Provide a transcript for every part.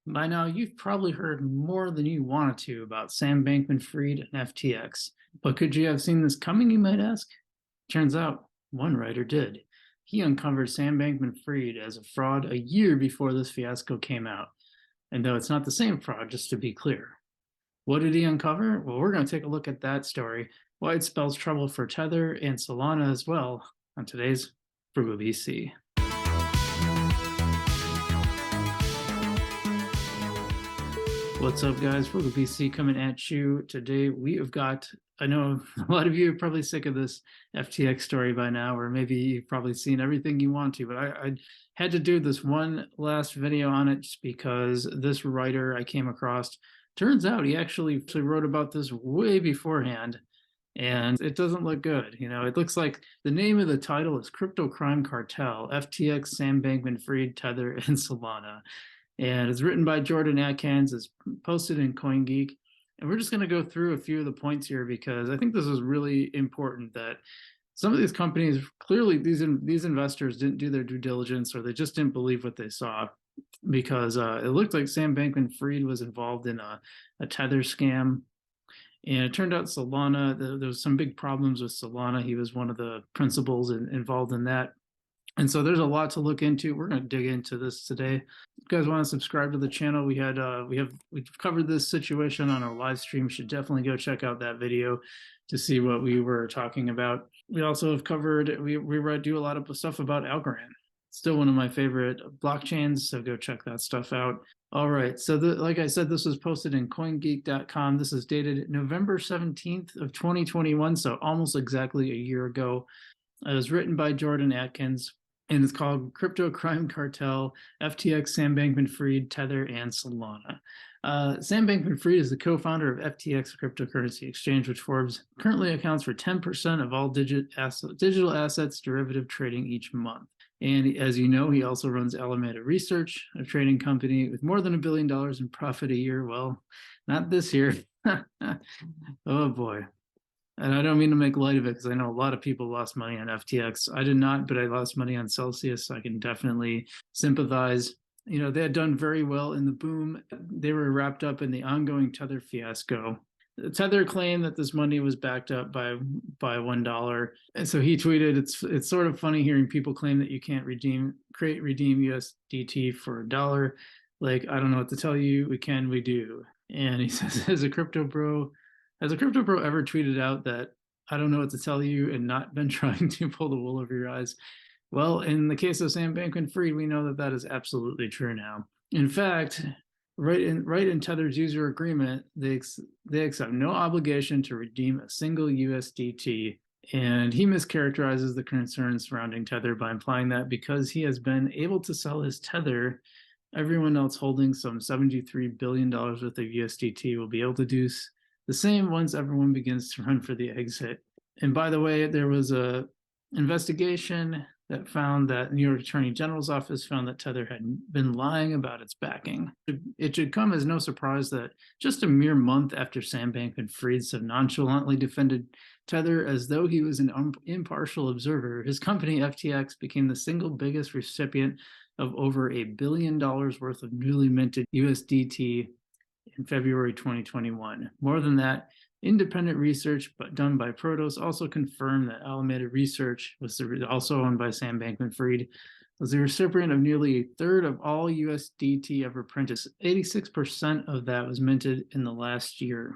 By now, you've probably heard more than you wanted to about Sam Bankman-Fried and FTX. But could you have seen this coming, you might ask? Turns out, one writer did. He uncovered Sam Bankman-Fried as a fraud a year before this fiasco came out. And though it's not the same fraud, just to be clear. What did he uncover? Well, we're going to take a look at that story, why it spells trouble for Tether and Solana as well, on today's Frugal BC. What's up, guys? Frugal BC coming at you. Today we have got, I know a lot of you are probably sick of this FTX story by now, or maybe you've probably seen everything you want to, but I had to do this one last video on it just because this writer I came across, turns out he actually wrote about this way beforehand, and it doesn't look good. You know, it looks like the name of the title is Crypto Crime Cartel, FTX, Sam Bankman-Fried, Tether, and Solana. And it's written by Jordan Atkins. It's posted in CoinGeek. And we're just going to go through a few of the points here because I think this is really important that some of these companies, clearly these investors didn't do their due diligence, or they just didn't believe what they saw, because it looked like Sam Bankman-Fried was involved in a Tether scam. And it turned out Solana, there was some big problems with Solana. He was one of the principals involved in that. And so there's a lot to look into. We're going to dig into this today. If you guys want to subscribe to the channel, we've covered this situation on our live stream. You should definitely go check out that video to see what we were talking about. We also have covered, we do a lot of stuff about Algorand. Still one of my favorite blockchains, so go check that stuff out. All right, so like I said, this was posted in CoinGeek.com. This is dated November 17th of 2021, so almost exactly a year ago. It was written by Jordan Atkins, and it's called Crypto Crime Cartel, FTX, Sam Bankman-Fried, Tether, and Solana. Sam Bankman-Fried is the co-founder of FTX cryptocurrency exchange, which Forbes currently accounts for 10% of all digital assets derivative trading each month. And as you know, he also runs Alameda Research, a trading company with more than $1 billion in profit a year. Well, not this year. Oh boy. And I don't mean to make light of it because I know a lot of people lost money on FTX. I did not, but I lost money on Celsius, so I can definitely sympathize. You know, they had done very well in the boom. They were wrapped up in the ongoing Tether fiasco. Tether claimed that this money was backed up by $1. And so he tweeted, it's sort of funny hearing people claim that you can't redeem USDT for $1. Like, I don't know what to tell you. We can, we do. And he says, has a crypto bro ever tweeted out that I don't know what to tell you and not been trying to pull the wool over your eyes? Well, in the case of Sam Bankman-Fried, we know that that is absolutely true now. In fact, right in Tether's user agreement, they accept no obligation to redeem a single USDT. And he mischaracterizes the concerns surrounding Tether by implying that because he has been able to sell his Tether, everyone else holding some $73 billion worth of USDT will be able to do the same once everyone begins to run for the exit. And by the way, there was a investigation that found that New York Attorney General's office found that Tether had been lying about its backing. It should come as no surprise that just a mere month after Sam Bankman-Fried so nonchalantly defended Tether as though he was an impartial observer, his company FTX became the single biggest recipient of over $1 billion worth of newly minted USDT in February 2021. More than that, independent research done by Protos also confirmed that Alameda Research, was also owned by Sam Bankman-Fried, was the recipient of nearly a third of all USDT ever printed. 86% of that was minted in the last year.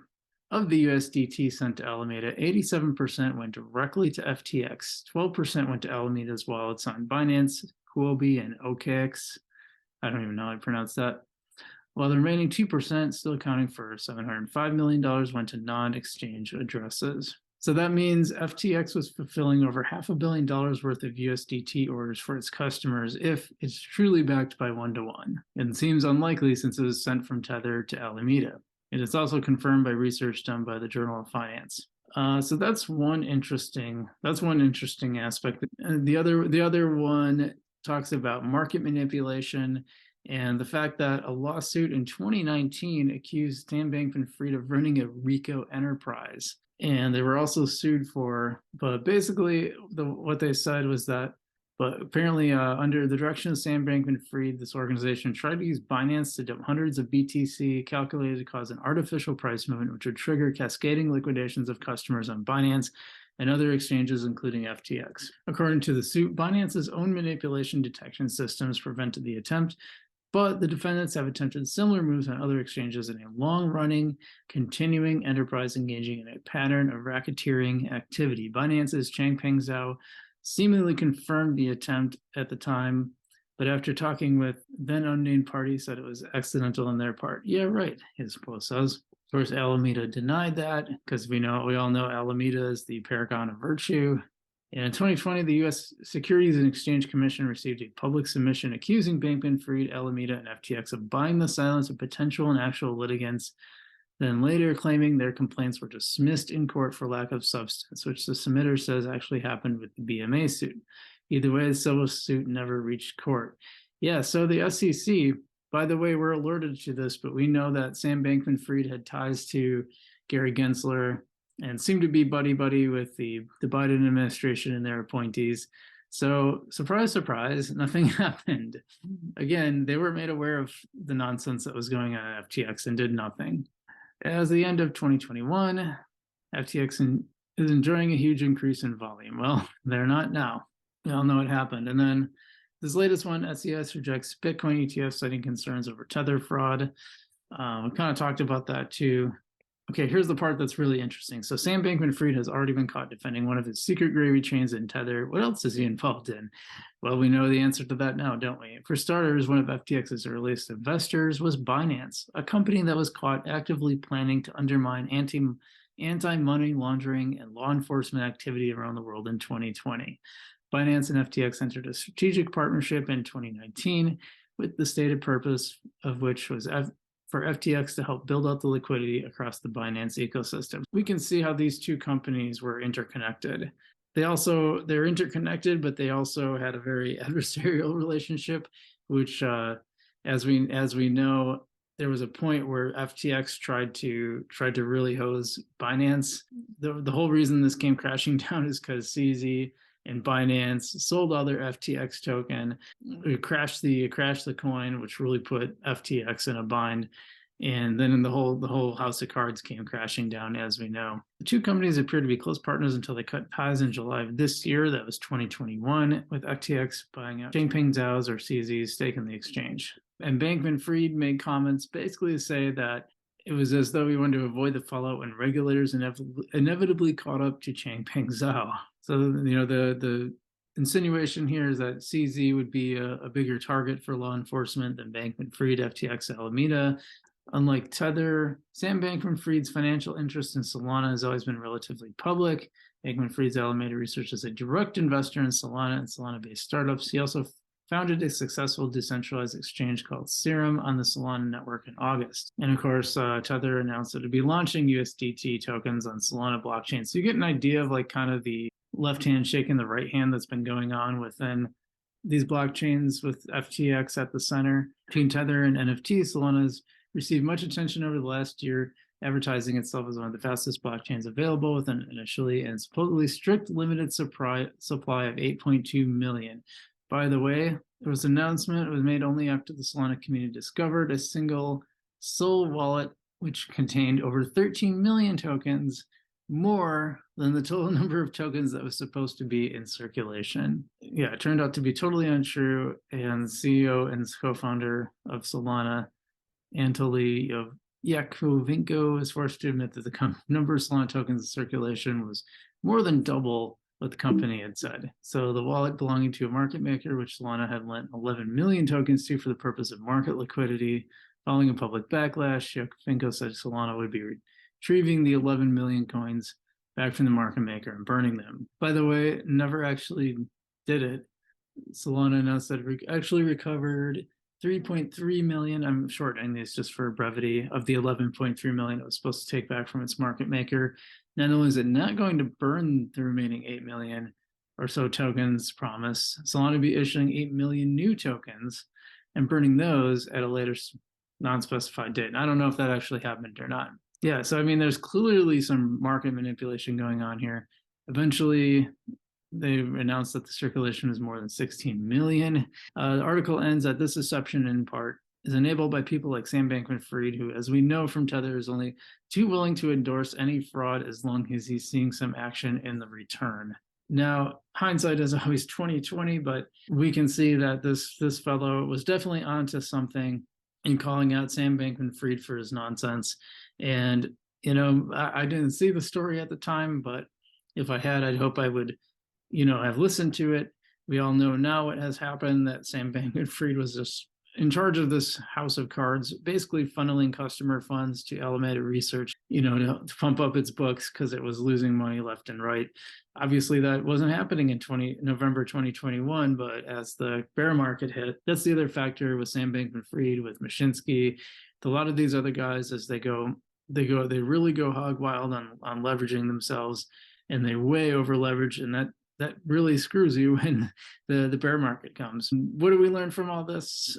Of the USDT sent to Alameda, 87% went directly to FTX, 12% went to Alameda's wallets on Binance, Huobi, and OKX. I don't even know how to pronounce that. While the remaining 2%, still accounting for $705 million, went to non-exchange addresses. So that means FTX was fulfilling over $500 million worth of USDT orders for its customers if it's truly backed by one-to-one. And it seems unlikely since it was sent from Tether to Alameda. It is also confirmed by research done by the Journal of Finance. So that's one interesting aspect. And the other one talks about market manipulation and the fact that a lawsuit in 2019 accused Sam Bankman-Fried of running a RICO enterprise. And they were also sued for, but basically what they said was that But apparently, under the direction of Sam Bankman-Fried, this organization tried to use Binance to dump hundreds of BTC calculated to cause an artificial price movement, which would trigger cascading liquidations of customers on Binance and other exchanges, including FTX. According to the suit, Binance's own manipulation detection systems prevented the attempt, but the defendants have attempted similar moves on other exchanges in a long-running, continuing enterprise engaging in a pattern of racketeering activity. Binance's Changpeng Zhao seemingly confirmed the attempt at the time, but after talking with then unnamed party, said it was accidental on their part. Yeah, right, his post says. Of course, Alameda denied that because we all know Alameda is the paragon of virtue. And in 2020, the U.S. Securities and Exchange Commission received a public submission accusing Bankman-Fried, Alameda, and FTX of buying the silence of potential and actual litigants, then later claiming their complaints were dismissed in court for lack of substance, which the submitter says actually happened with the BMA suit. Either way, the civil suit never reached court. Yeah, so the SEC, by the way, we're alerted to this, but we know that Sam Bankman-Fried had ties to Gary Gensler and seemed to be buddy-buddy with the Biden administration and their appointees. So surprise, surprise, nothing happened. Again, they were made aware of the nonsense that was going on at FTX and did nothing. As the end of 2021, FTX is enjoying a huge increase in volume. Well, they're not now. We all know what happened. And then this latest one, SES rejects Bitcoin ETF, citing concerns over Tether fraud. We kind of talked about that too. Okay, here's the part that's really interesting. So Sam Bankman-Fried has already been caught defending one of his secret gravy chains in Tether. What else is he involved in? Well, we know the answer to that now, don't we? For starters, one of FTX's earliest investors was Binance, a company that was caught actively planning to undermine anti-money laundering and law enforcement activity around the world in 2020. Binance and FTX entered a strategic partnership in 2019 with the stated purpose of which was for FTX to help build out the liquidity across the Binance ecosystem. We can see how these two companies were interconnected. They're interconnected, but they also had a very adversarial relationship, which, as we know, there was a point where FTX tried to really hose Binance. The whole reason this came crashing down is because CZ and Binance sold all their FTX token. It crashed the coin, which really put FTX in a bind. And then the whole house of cards came crashing down, as we know. The two companies appeared to be close partners until they cut ties in July of this year. That was 2021, with FTX buying out Changpeng Zhao's, or CZ's, stake in the exchange. And Bankman-Fried made comments basically to say that it was as though he wanted to avoid the fallout when regulators inevitably caught up to Changpeng Zhao. So, the insinuation here is that CZ would be a bigger target for law enforcement than Bankman-Fried, FTX, Alameda. Unlike Tether, Sam Bankman-Fried's financial interest in Solana has always been relatively public. Bankman-Fried's Alameda research is a direct investor in Solana and Solana-based startups. He also founded a successful decentralized exchange called Serum on the Solana network in August. And of course, Tether announced that it would be launching USDT tokens on Solana blockchain. So you get an idea of kind of the left hand shaking the right hand that's been going on within these blockchains, with FTX at the center. Between Tether and NFT, Solana's received much attention over the last year, advertising itself as one of the fastest blockchains available with an initially and supposedly strict limited supply of 8.2 million. By the way, there was an announcement. It was made only after the Solana community discovered a single Sol wallet, which contained over 13 million tokens, more than the total number of tokens that was supposed to be in circulation. Yeah, it turned out to be totally untrue. And the CEO and co-founder of Solana, Anatoly Yakovenko, is forced to admit that the number of Solana tokens in circulation was more than double what the company had said. So the wallet belonging to a market maker, which Solana had lent 11 million tokens to for the purpose of market liquidity, following a public backlash, Yakovenko said Solana would be retrieving the 11 million coins back from the market maker and burning them. By the way, never actually did it. Solana announced that it actually recovered 3.3 million, I'm shortening these just for brevity, of the 11.3 million it was supposed to take back from its market maker. Not only is it not going to burn the remaining 8 million or so tokens promised, Solana will be issuing 8 million new tokens and burning those at a later non-specified date. And I don't know if that actually happened or not. Yeah, so I mean, there's clearly some market manipulation going on here. Eventually, They announced that the circulation is more than 16 million. The article ends that this deception, in part, is enabled by people like Sam Bankman-Fried, who, as we know from Tether, is only too willing to endorse any fraud as long as he's seeing some action in the return. Now, hindsight is always 2020, but we can see that this fellow was definitely onto something in calling out Sam Bankman-Fried for his nonsense. And I didn't see the story at the time, but if I had, I'd hope I would have listened to it. We all know now what has happened, that Sam Bankman-Fried was just in charge of this house of cards, basically funneling customer funds to Alameda Research, to pump up its books because it was losing money left and right. Obviously, that wasn't happening in November 2021, but as the bear market hit, that's the other factor with Sam Bankman-Fried, with Mashinsky, a lot of these other guys, as they really go hog wild on leveraging themselves, and they way over leverage, and that really screws you when the bear market comes. What do we learn from all this?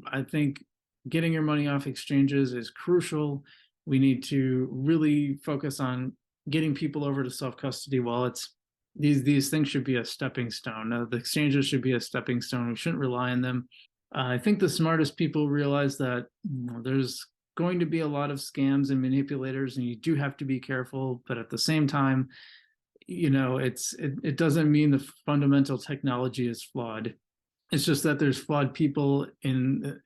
I think getting your money off exchanges is crucial. We need to really focus on getting people over to self-custody wallets. These things should be a stepping stone. The exchanges should be a stepping stone. We shouldn't rely on them. I think the smartest people realize that there's going to be a lot of scams and manipulators, and you do have to be careful. But at the same time, it doesn't mean the fundamental technology is flawed. It's just that there's flawed people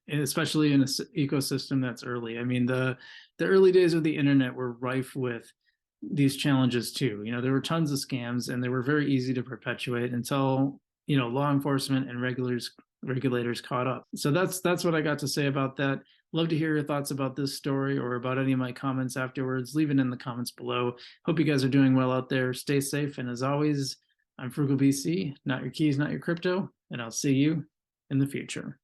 especially in an ecosystem that's early. I mean, the early days of the internet were rife with these challenges too. There were tons of scams, and they were very easy to perpetuate until law enforcement and regulators caught up. So that's what I got to say about that. Love to hear your thoughts about this story or about any of my comments afterwards. Leave it in the comments below. Hope you guys are doing well out there. Stay safe. And as always, I'm Frugal BC, not your keys, not your crypto, and I'll see you in the future.